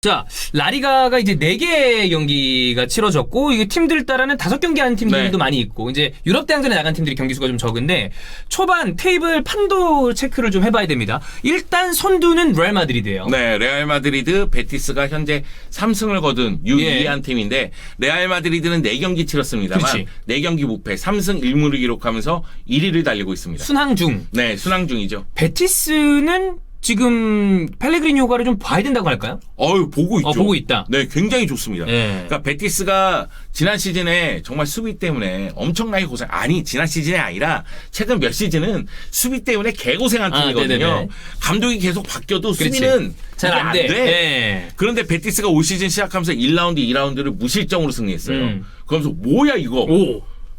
자, 라리가가 이제 4개 경기가 치러졌고, 이게 팀들 따라는 5경기 하는 팀들도 많이 있고, 이제 유럽 대항전에 나간 팀들이 경기 수가 좀 적은데, 초반 테이블 판도 체크를 좀 해봐야 됩니다. 일단 선두는 레알 마드리드예요. 네, 레알 마드리드, 베티스가 현재 3승을 거둔 유리한 팀인데, 레알 마드리드는 4경기 치렀습니다만, 그렇지. 4경기 무패, 3승 1무를 기록하면서 1위를 달리고 있습니다. 순항 중. 네, 순항 중이죠. 베티스는 지금 펠레그리니 효과를 좀 봐야 된다고 할까요? 보고 있죠. 보고 있다. 네, 굉장히 좋습니다. 네. 그러니까 베티스가 지난 시즌에 정말 수비 때문에 엄청나게 고생, 지난 시즌이 아니라 최근 몇 시즌은 수비 때문에 개고생한 팀이거든요. 네네네. 감독이 계속 바뀌어도 그렇지. 수비는 잘 안 돼. 네. 그런데 베티스가 올 시즌 시작하면서 1라운드, 2라운드를 무실점으로 승리했어요. 그러면서 뭐야 이거.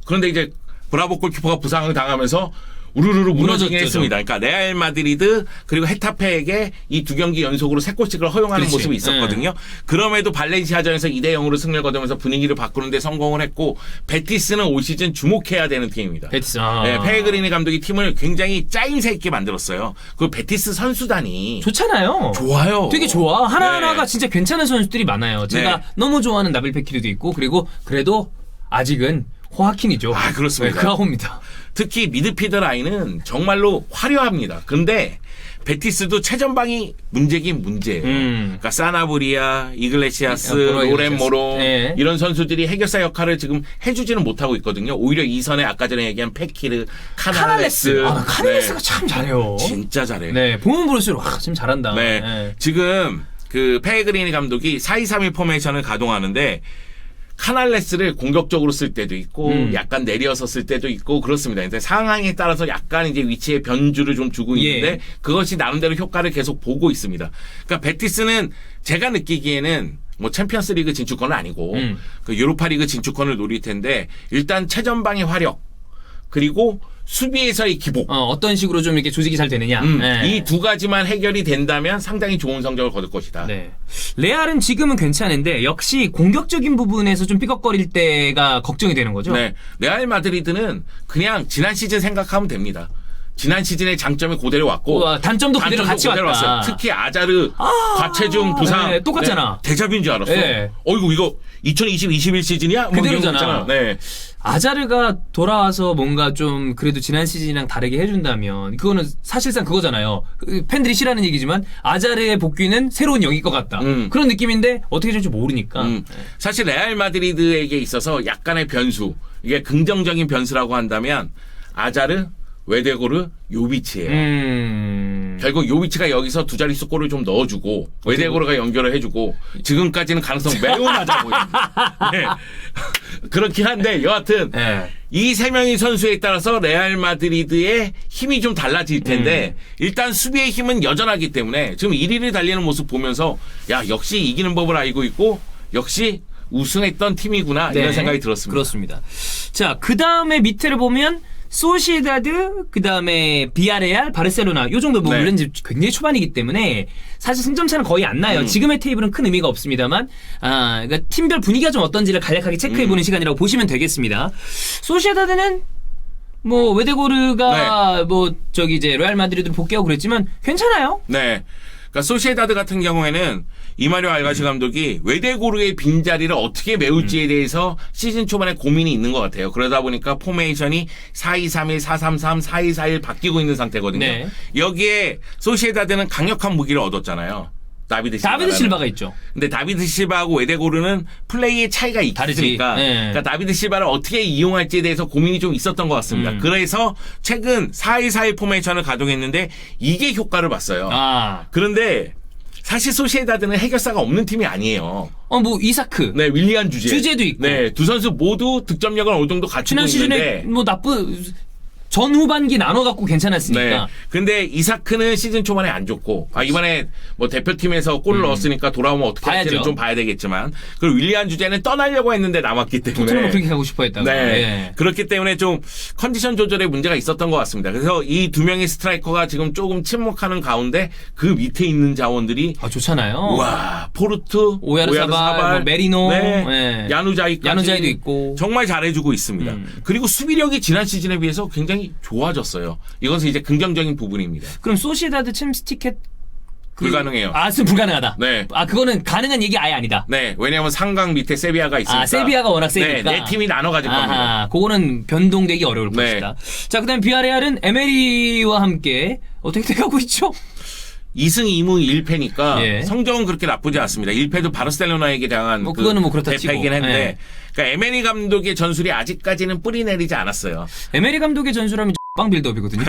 그런데 이제 브라보 골키퍼가 부상을 당하면서 우르르르 무너지긴 했습니다. 그러니까 레알 마드리드 그리고 헤타페에게 이 2경기 연속으로 3골씩을 허용하는 그렇지. 모습이 있었거든요. 그럼에도 발렌시아전에서 2대0으로 승리를 거두면서 분위기를 바꾸는 데 성공을 했고, 베티스는 올 시즌 주목해야 되는 팀입니다. 베티스. 네, 펠레그리니 감독이 팀을 굉장히 짜임새 있게 만들었어요. 그 베티스 선수단이 좋잖아요. 좋아요. 되게 좋아. 하나하나가 네. 진짜 괜찮은 선수들이 많아요. 제가 네. 너무 좋아하는 나빌 페키르도 있고, 그리고 그래도 아직은 호아킨이죠. 그렇습니다. 네, 그아호입니다. 특히 미드필더 라인은 정말로 화려합니다. 근데 베티스도 최전방이 문제긴 문제예요. 그러니까 사나브리아, 이글레시아스, 로렌 모로 네. 이런 선수들이 해결사 역할을 지금 해주지는 못하고 있거든요. 오히려 이 선에 아까 전에 얘기한 페키르, 카날레스. 카날레스가 참 잘해요. 진짜 잘해요. 네, 보면 볼수록 지금 잘한다. 네. 네. 지금 그 펠레그리니 감독이 4-2-3-1 포메이션을 가동하는데, 카날레스를 공격적으로 쓸 때도 있고 약간 내려서 쓸 때도 있고 그렇습니다. 근데 상황에 따라서 약간 이제 위치의 변주를 좀 주고 있는데 그것이 나름대로 효과를 계속 보고 있습니다. 그러니까 베티스는 제가 느끼기에는 뭐 챔피언스리그 진출권은 아니고 그 유로파리그 진출권을 노릴 텐데, 일단 최전방의 화력 그리고 수비에서의 기복. 어떤 식으로 좀 이렇게 조직이 잘 되느냐. 네. 이 두 가지만 해결이 된다면 상당히 좋은 성적을 거둘 것이다. 네. 레알은 지금은 괜찮은데 역시 공격적인 부분에서 좀 삐걱거릴 때가 걱정이 되는 거죠. 네. 레알 마드리드는 그냥 지난 시즌 생각하면 됩니다. 지난 시즌의 장점이 그대로 왔고 단점도 그대로 같이 그대로 왔다. 왔어요. 특히 아자르 과체중 부상. 네, 똑같잖아. 대자뷰인 줄 알았어. 네. 어이구 이거 2020-21 시즌이야? 뭐 그대로잖아. 네. 아자르가 돌아와서 뭔가 좀 그래도 지난 시즌이랑 다르게 해준다면, 그거는 사실상 그거잖아요. 팬들이 싫어하는 얘기지만 아자르의 복귀는 새로운 영일 것 같다. 그런 느낌인데 어떻게 될지 모르니까. 사실 레알 마드리드에게 있어서 약간의 변수, 이게 긍정적인 변수라고 한다면 아자르, 웨데고르, 요비치예요. 결국 요비치가 여기서 두 자릿수 골을 좀 넣어주고 웨데고르가 연결을 해주고, 지금까지는 가능성 매우 낮아 보입니다. 네. 그렇긴 한데 여하튼 이 세 명의 선수에 따라서 레알 마드리드의 힘이 좀 달라질 텐데 일단 수비의 힘은 여전하기 때문에 지금 1위를 달리는 모습 보면서 역시 이기는 법을 알고 있고 역시 우승했던 팀이구나 이런 생각이 들었습니다. 그렇습니다. 자, 그 다음에 밑에를 보면 소시에다드, 그 다음에 비아레알, 바르셀로나, 요 정도 뭐 물론 이제 굉장히 초반이기 때문에 사실 승점 차는 거의 안 나요. 지금의 테이블은 큰 의미가 없습니다만, 그러니까 팀별 분위기가 좀 어떤지를 간략하게 체크해보는 시간이라고 보시면 되겠습니다. 소시에다드는 뭐 웨데고르가 이제 레알 마드리드로 복귀하고 그랬지만 괜찮아요. 네. 그러니까 소시에다드 같은 경우에는 이마리오 알가시 감독이 웨데고르의 빈자리를 어떻게 메울지에 대해서 시즌 초반에 고민이 있는 것 같아요. 그러다 보니까 포메이션이 4-2-3-1, 4-3-3, 4-2-4-1 바뀌고 있는 상태거든요. 네. 여기에 소시에다드는 강력한 무기를 얻었잖아요. 다비드 실바가 있죠. 근데 다비드 실바하고 웨데고르는 플레이의 차이가 있으니까 그러니까 다비드 실바를 어떻게 이용할지에 대해서 고민이 좀 있었던 것 같습니다. 그래서 최근 4-2-4-1 포메이션을 가동했는데 이게 효과를 봤어요. 그런데 사실 소시에다드는 해결사가 없는 팀이 아니에요. 뭐 이사크, 네, 윌리안 주제도 있고, 네, 두 선수 모두 득점력을 어느 정도 갖추고 지난 있는데 시즌에 뭐 전후반기 나눠갖고 괜찮았으니까. 네. 근데 이사크는 시즌 초반에 안 좋고, 이번에 뭐 대표팀에서 골을 넣었으니까 돌아오면 어떻게 할지는 좀 봐야 되겠지만, 그리고 윌리안 주제는 떠나려고 했는데 남았기 때문에. 토트넘을 그렇게 가고 싶어 했다고. 네. 그렇기 때문에 좀 컨디션 조절에 문제가 있었던 것 같습니다. 그래서 이 두 명의 스트라이커가 지금 조금 침묵하는 가운데 그 밑에 있는 자원들이. 좋잖아요. 와, 포르투, 오야르사발, 뭐 메리노, 야누자이도 있고. 정말 잘해주고 있습니다. 그리고 수비력이 지난 시즌에 비해서 굉장히 좋아졌어요. 이것은 이제 긍정적인 부분입니다. 그럼 소시에다드 챔스 티켓 불가능해요. 불가능하다. 네. 그거는 가능한 얘기 아예 아니다. 네, 왜냐하면 상강 밑에 세비야가 있으니까. 세비야가 워낙 세니까. 네 팀이 나눠가질 겁니다. 그거는 변동되기 어려울 네. 것이다. 자, 그다음 비아레알은 에메리와 함께 어떻게 돼가고 있죠? 2승 2무 1패니까 예. 성적은 그렇게 나쁘지 않습니다. 1패도 바르셀로나에게 당한 그거는 그렇다 대패이긴 치고. 했는데 예. 그러니까 에메리 감독의 전술이 아직까지는 뿌리 내리지 않았어요. 에메리 감독의 전술하면 빵 빌드업이거든요.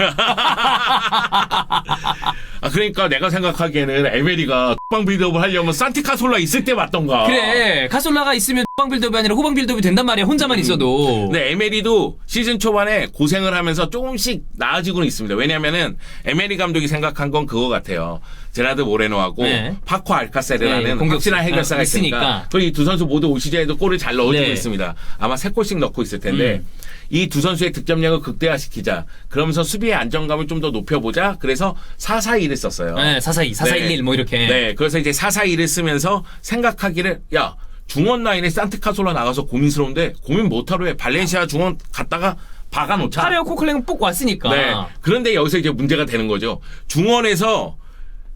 그러니까 내가 생각하기에는 에메리가 빵 빌드업을 하려면 산티카솔라 있을 때 맞던가. 그래, 카솔라가 있으면 빵 빌드업이 아니라 후방 빌드업이 된단 말이야. 혼자만 있어도. 근데 에메리도 시즌 초반에 고생을 하면서 조금씩 나아지고는 있습니다. 왜냐면은 에메리 감독이 생각한 건 그거 같아요. 제라드 모레노하고 네. 파코 알카세르라는 공격수. 확실한 해결사가 있으니까 또 이 두 선수 모두 올 시즌에도 골을 잘 넣어주고 네. 있습니다. 아마 3골씩 넣고 있을 텐데 이 두 선수의 득점력을 극대화시키자. 그러면서 수비의 안정감을 좀 더 높여보자. 그래서 4-4-2를 썼어요. 네, 4-4-2, 4-4-1-1 뭐 이렇게. 네, 그래서 이제 4-4-2를 쓰면서 생각하기를 야 중원 라인에 산티카솔라 나가서 고민스러운데 고민 못하러 해. 발렌시아 중원 갔다가 박아놓자. 카레오 코클랭은 뽁 왔으니까. 네. 그런데 여기서 이제 문제가 되는 거죠. 중원에서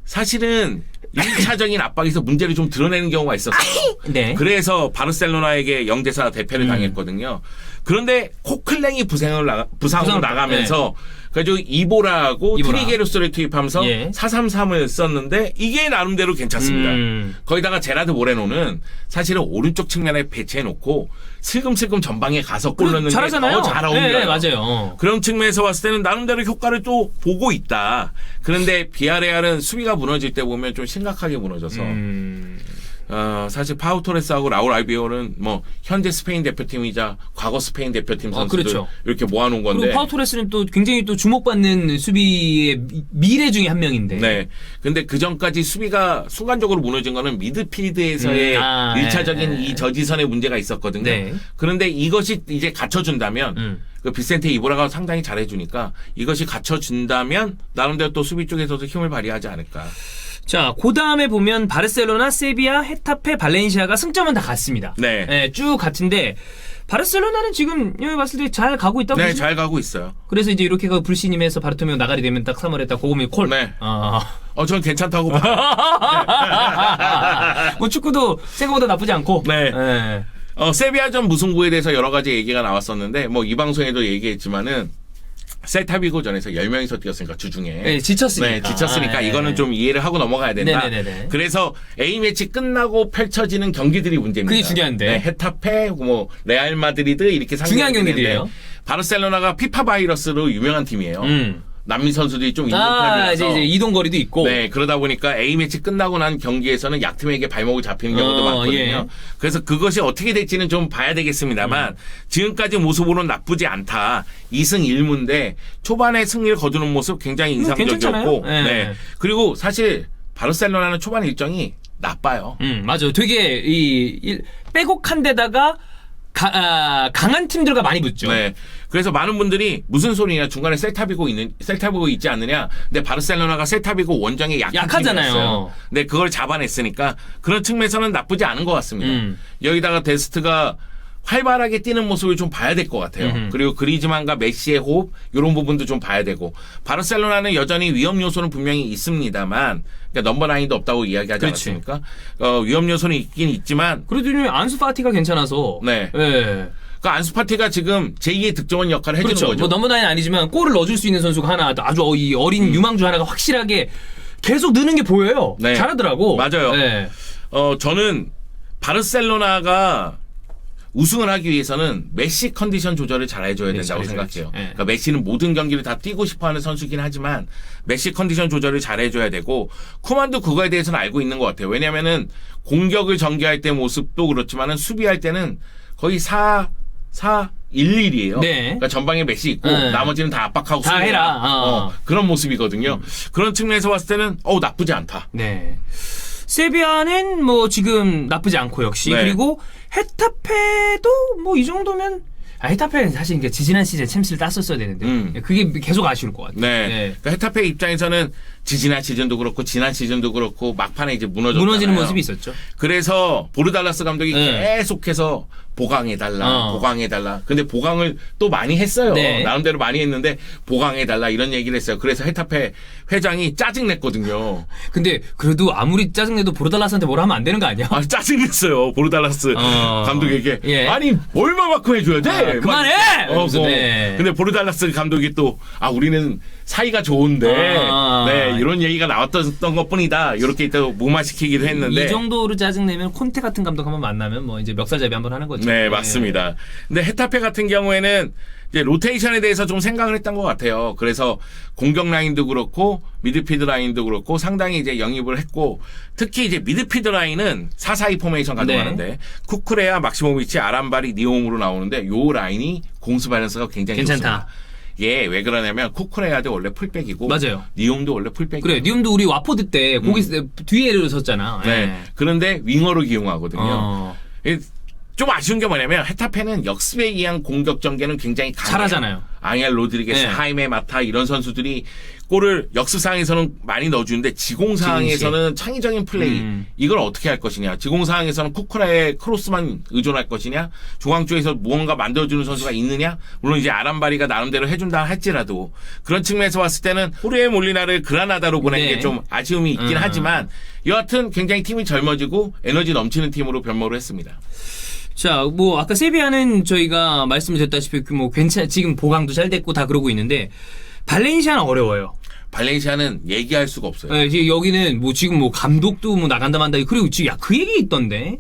사실은 1차적인 압박에서 문제를 좀 드러내는 경우가 있었어요. 네. 그래서 바르셀로나에게 0대4 대패를 당했거든요. 그런데 코클랭이 부상으로 나가면서 그래가지고 이보라하고 트리게루스를 투입하면서 예. 4-3-3을 썼는데 이게 나름대로 괜찮습니다. 거기다가 제라드 모레노는 사실은 오른쪽 측면에 배치해놓고 슬금슬금 전방에 가서 골 넣는 게 잘하잖아요. 더 잘 어울려요. 네, 맞아요. 그런 측면에서 봤을 때는 나름대로 효과를 또 보고 있다. 그런데 비아레알은 수비가 무너질 때 보면 좀 심각하게 무너져서 사실 파우토레스하고 라울 알비올은 뭐 현재 스페인 대표팀이자 과거 스페인 대표팀 선수들 그렇죠. 이렇게 모아놓은 건데. 그리고 파우토레스는 또 굉장히 또 주목받는 수비의 미래 중에 한 명인데. 네. 근데 그 전까지 수비가 순간적으로 무너진 거는 미드필드에서의 1차적인 이 저지선의 문제가 있었거든요. 네. 그런데 이것이 이제 갖춰준다면 그 비센테 이보라가 상당히 잘해주니까 이것이 갖춰준다면 나름대로 또 수비 쪽에서도 힘을 발휘하지 않을까. 자, 그 다음에 보면 바르셀로나, 세비야, 헤타페, 발렌시아가 승점은 다 같습니다. 네. 쭉 같은데 바르셀로나는 지금 여기 봤을 때 잘 가고 있다고 네, 보시죠? 잘 가고 있어요. 그래서 이제 이렇게 불신임해서 바르토메오 나가리 되면 딱 3월에 딱 고금이 콜. 네. 아. 전 괜찮다고 봐요. 뭐 축구도 생각보다 나쁘지 않고. 네. 네. 세비야전 무승부에 대해서 여러 가지 얘기가 나왔었는데 뭐 이 방송에도 얘기했지만은 셀타비고전에서 10명이서 뛰었으니까 주중에. 네, 지쳤으니까. 네, 지쳤으니까 이거는 좀 이해를 하고 넘어가야 된다. 네네네네. 그래서 A매치 끝나고 펼쳐지는 경기들이 문제입니다. 그게 중요한데. 네, 헤타페, 뭐 레알 마드리드 이렇게 중요한 경기들이에요. 바르셀로나가 피파 바이러스로 유명한 팀이에요. 남미 선수들이 좀 있는 편이라서. 이제 이동거리도 있고. 네, 그러다 보니까 A매치 끝나고 난 경기에서는 약팀에게 발목을 잡히는 경우도 많거든요. 예. 그래서 그것이 어떻게 될지는 좀 봐야 되겠습니다만 지금까지 모습으로는 나쁘지 않다. 2승 1무인데 초반에 승리를 거두는 모습 굉장히 인상적이었고 괜찮잖아요. 네. 그리고 사실 바르셀로나는 초반 일정이 나빠요. 맞아요. 되게 빼곡한 데다가 강한 팀들과 많이 붙죠. 네. 그래서 많은 분들이 무슨 소리냐 중간에 셀타비고 있지 않느냐. 근데 바르셀로나가 셀타비고 원정에 약하잖아요. 팀이었어요. 근데 그걸 잡아냈으니까 그런 측면에서는 나쁘지 않은 것 같습니다. 여기다가 데스트가 활발하게 뛰는 모습을 좀 봐야 될 것 같아요. 그리고 그리즈만과 메시의 호흡 이런 부분도 좀 봐야 되고 바르셀로나는 여전히 위험 요소는 분명히 있습니다만 그러니까 넘버 9도 없다고 이야기하지 그렇지. 않았습니까? 위험 요소는 있긴 있지만 그래도 안수 파티가 괜찮아서. 네. 네. 그 안수파티가 지금 제2의 득점원 역할을 해주는 그렇죠. 거죠. 뭐 넘버 9은 아니지만 골을 넣어줄 수 있는 선수가 하나 아주 이 어린 유망주 하나가 확실하게 계속 느는 게 보여요. 네. 잘하더라고. 맞아요. 네. 저는 바르셀로나가 우승을 하기 위해서는 메시 컨디션 조절을 잘 해줘야 된다고 생각해요. 네. 그러니까 메시는 모든 경기를 다 뛰고 싶어하는 선수긴 하지만 메시 컨디션 조절을 잘 해줘야 되고 쿠만도 그거에 대해서는 알고 있는 것 같아요. 왜냐하면은 공격을 전개할 때 모습도 그렇지만은 수비할 때는 거의 4-1-1이에요. 네. 그러니까 전방에 메시 있고 네. 나머지는 다 압박하고 다 수비해라. 해라. 그런 모습이거든요. 그런 측면에서 봤을 때는 나쁘지 않다. 네. 세비야는 뭐 지금 나쁘지 않고 역시. 네. 그리고 헤타페도 뭐 이 정도면 헤타페는 사실 이제 지지난 시즌에 챔스를 땄었어야 되는데 그게 계속 아쉬울 것 같아요. 네. 그러니까 헤타페 입장에서는 지지난 시즌도 그렇고 지난 시즌도 그렇고 막판에 이제 무너지는 모습이 있었죠. 그래서 보르달라스 감독이 네. 계속해서 보강해달라, 보강해달라. 근데 보강을 또 많이 했어요. 네. 나름대로 많이 했는데 보강해달라 이런 얘기를 했어요. 그래서 헤타페 회장이 짜증냈거든요. 근데 그래도 아무리 짜증내도 보르달라스한테 뭐라 하면 안 되는 거 아니야? 아, 짜증냈어요. 보르달라스 감독에게. 예. 아니, 얼마만큼 해줘야 돼? 그만해! 이러면서, 네. 근데 보르달라스 감독이 또, 우리는 사이가 좋은데, 네, 이런 얘기가 나왔던 것 뿐이다. 이렇게 또 무마시키기도 했는데. 이 정도로 짜증내면 콘테 같은 감독 한번 만나면 뭐 이제 멱살잡이 한번 하는 거죠. 네, 맞습니다. 근데 헤타페 같은 경우에는 이제 로테이션에 대해서 좀 생각을 했던 것 같아요. 그래서 공격 라인도 그렇고 미드필드 라인도 그렇고 상당히 이제 영입을 했고 특히 이제 미드필드 라인은 4-4-2 포메이션 가동하는데 쿠쿠레야, 막시모비치, 아람바리, 니옹으로 나오는데 요 라인이 공수 밸런스가 굉장히 괜찮다. 좋습니다. 예, 왜 그러냐면 쿠쿠레야도 원래 풀백이고 맞아요. 니옹도 원래 풀백이고 그래, 니움도 우리 와포드 때 거기 뒤에 섰잖아. 네. 예. 그런데 윙어로 기용하거든요. 예. 좀 아쉬운 게 뭐냐면 헤타페는 역습에 의한 공격 전개는 굉장히 강해요. 잘하잖아요. 앙헬 로드리게스, 네. 하이메 마타 이런 선수들이 골을 역습 상황에서는 많이 넣어주는데 지공 상황에서는 창의적인 플레이 이걸 어떻게 할 것이냐. 지공 상황에서는 쿠쿠라의 크로스만 의존할 것이냐. 중앙 쪽에서 무언가 만들어주는 선수가 있느냐. 물론 이제 아람바리가 나름대로 해준다 할지라도 그런 측면에서 봤을 때는 호르헤 몰리나를 그라나다로 보낸 네. 게 좀 아쉬움이 있긴 하지만 여하튼 굉장히 팀이 젊어지고 에너지 넘치는 팀으로 변모를 했습니다. 자, 뭐 아까 세비야는 저희가 말씀을 드렸다시피 뭐 지금 보강도 잘 됐고 다 그러고 있는데 발렌시아는 어려워요. 발렌시아는 얘기할 수가 없어요. 네, 지금 여기는 뭐 지금 뭐 감독도 뭐 나간다 만다 그리고 지금 그 얘기 있던데.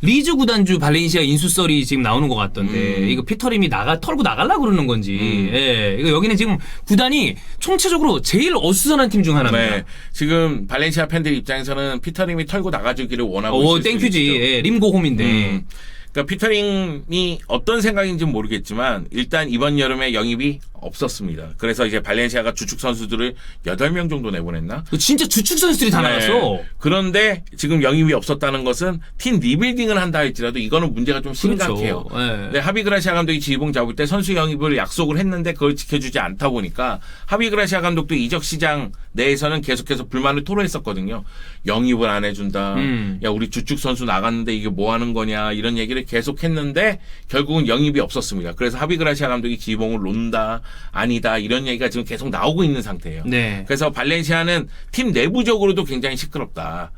리즈 구단주 발렌시아 인수설이 지금 나오는 것 같던데 이거 피터림이 털고 나가려고 그러는 건지 예, 이거 여기는 지금 구단이 총체적으로 제일 어수선한 팀 중 하나입니다. 네, 지금 발렌시아 팬들 입장에서는 피터림이 털고 나가주기를 원하고 있을 땡큐지. 수 있죠. 예, 림고홈인데 그러니까 피터링이 어떤 생각인지는 모르겠지만 일단 이번 여름에 영입이 없었습니다. 그래서 이제 발렌시아가 주축 선수들을 8명 정도 내보냈나? 진짜 주축 선수들이 다 나갔어. 그런데 지금 영입이 없었다는 것은 팀 리빌딩을 한다 할지라도 이거는 문제가 좀 심각해요. 그렇죠. 네. 근데 하비그라시아 감독이 지휘봉 잡을 때 선수 영입을 약속을 했는데 그걸 지켜주지 않다 보니까 하비그라시아 감독도 이적 시장 내에서는 계속해서 불만을 토로했었거든요. 영입을 안 해준다. 야, 우리 주축 선수 나갔는데 이게 뭐 하는 거냐 이런 얘기를 계속했는데 결국은 영입이 없었습니다. 그래서 하비그라시아 감독이 지휘봉을 놓는다. 아니다 이런 얘기가 지금 계속 나오고 있는 상태예요. 네. 그래서 발렌시아는 팀 내부적으로도 굉장히 시끄럽다.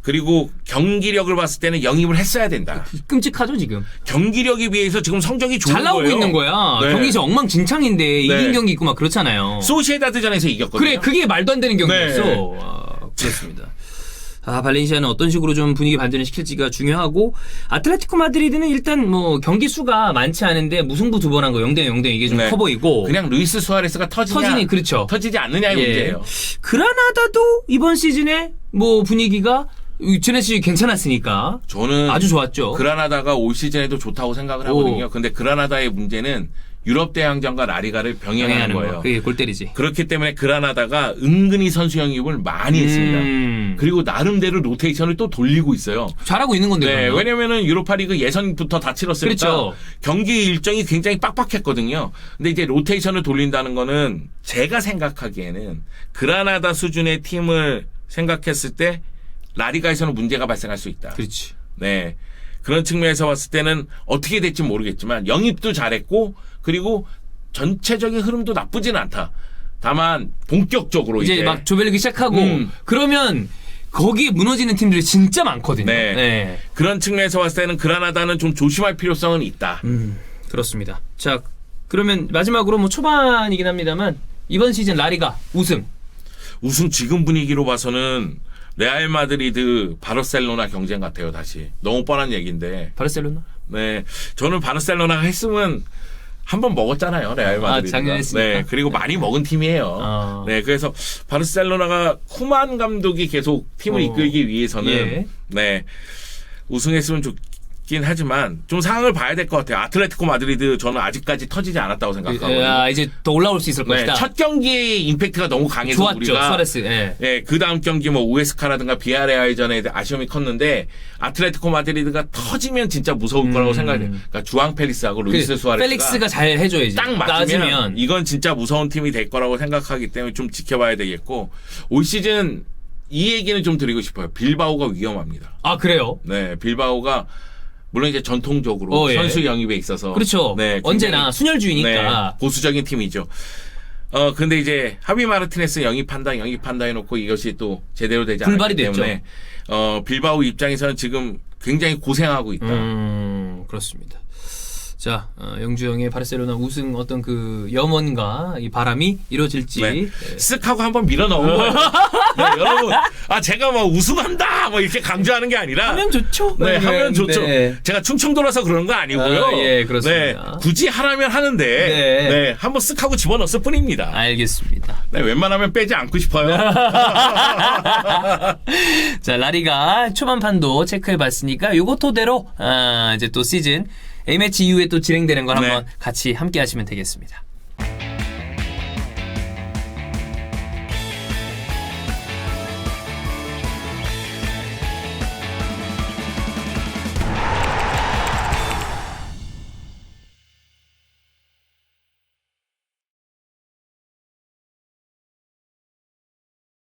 그리고 경기력을 봤을 때는 영입을 했어야 된다. 끔찍하죠 지금. 경기력에 비해서 지금 성적이 좋은 잘 나오고 거예요. 있는 거야. 네. 경기에서 엉망진창인데 이긴 경기 있고 막 그렇잖아요. 소시에다드전에서 이겼거든요. 그래, 그게 말도 안 되는 경기였어. 네. 그렇습니다. 발렌시아는 어떤 식으로 좀 분위기 반전을 시킬지가 중요하고 아틀레티코 마드리드는 일단 뭐 경기 수가 많지 않은데 무승부 2번 한 거 0대0 이게 좀 커 보이고 그냥 루이스 수아레스가 그렇죠. 터지지 않느냐의 문제예요. 그라나다도 이번 시즌에 뭐 분위기가 지난 시즌 괜찮았으니까 저는 아주 좋았죠. 그라나다가 올 시즌에도 좋다고 생각을 하거든요. 근데 그라나다의 문제는 유럽 대항전과 라리가를 병행하는 거예요. 그게 골 때리지. 그렇기 때문에 그라나다가 은근히 선수 영입을 많이 했습니다. 그리고 나름대로 로테이션을 또 돌리고 있어요. 잘하고 있는 건데. 네, 왜냐면은 유로파리그 예선부터 다 치렀으니까 그렇죠. 경기 일정이 굉장히 빡빡했거든요. 근데 이제 로테이션을 돌린다는 거는 제가 생각하기에는 그라나다 수준의 팀을 생각했을 때 라리가에서는 문제가 발생할 수 있다. 그렇지. 네. 그런 측면에서 봤을 때는 어떻게 될지 모르겠지만 영입도 잘했고 그리고 전체적인 흐름도 나쁘진 않다. 다만 본격적으로 이제 막 조별리그 시작하고 그러면 거기에 무너지는 팀들이 진짜 많거든요. 네. 그런 측면에서 봤을 때는 그라나다는 좀 조심할 필요성은 있다. 그렇습니다. 자, 그러면 마지막으로 뭐 초반이긴 합니다만 이번 시즌 라리가 우승 지금 분위기로 봐서는 레알 마드리드, 바르셀로나 경쟁 같아요, 다시. 너무 뻔한 얘기인데. 바르셀로나? 네. 저는 바르셀로나가 했으면 한 번 먹었잖아요, 레알 마드리드가. 작년에 했으니까. 네. 그리고 많이 먹은 팀이에요. 네. 그래서 바르셀로나가 쿠만 감독이 계속 팀을 이끌기 위해서는 네. 우승했으면 좋긴 하지만 좀 상황을 봐야 될 것 같아요. 아틀레티코 마드리드 저는 아직까지 터지지 않았다고 생각하거든요. 이제 더 올라올 수 있을 것이다. 첫 경기의 임팩트가 너무 강해서 좋았죠, 우리가 수아레스. 네, 그 다음 경기 뭐 우에스카라든가 비아레알전에 아쉬움이 컸는데 아틀레티코 마드리드가 터지면 진짜 무서울 거라고 생각해요. 그러니까 주앙 펠리스하고 루이스 수아레스가 펠릭스가 잘 해줘야지. 딱 맞으면 이건 진짜 무서운 팀이 될 거라고 생각하기 때문에 좀 지켜봐야 되겠고 올 시즌 이 얘기는 좀 드리고 싶어요. 빌바오가 위험합니다. 아, 그래요? 네, 빌바오가 물론 이제 전통적으로 예. 선수 영입에 있어서 그렇죠. 네, 언제나 굉장히, 순혈주의니까. 네, 보수적인 팀이죠. 근데 이제 하비 마르티네스 영입한다 해놓고 이것이 또 제대로 되지 불발이 않았기 됐죠. 때문에 빌바오 입장에서는 지금 굉장히 고생하고 있다. 그렇습니다. 자, 영주형의 바르셀로나 우승 어떤 그 염원과 이 바람이 이루어질지. 네. 네. 쓱 하고 한번 밀어 넣은 거예요. 네, 여러분, 제가 막 우승한다! 뭐 이렇게 강조하는 게 아니라. 하면 좋죠. 네, 하면 좋죠. 네. 제가 충청도라서 그런 거 아니고요. 예, 그렇습니다. 네, 굳이 하라면 하는데, 네. 네, 한번 쓱 하고 집어넣었을 뿐입니다. 알겠습니다. 네, 웬만하면 빼지 않고 싶어요. 자, 라리가 초반판도 체크해봤으니까 요거 토대로 이제 또 시즌 A매치 이후에 또 진행되는 걸 네. 한번 같이 함께 하시면 되겠습니다.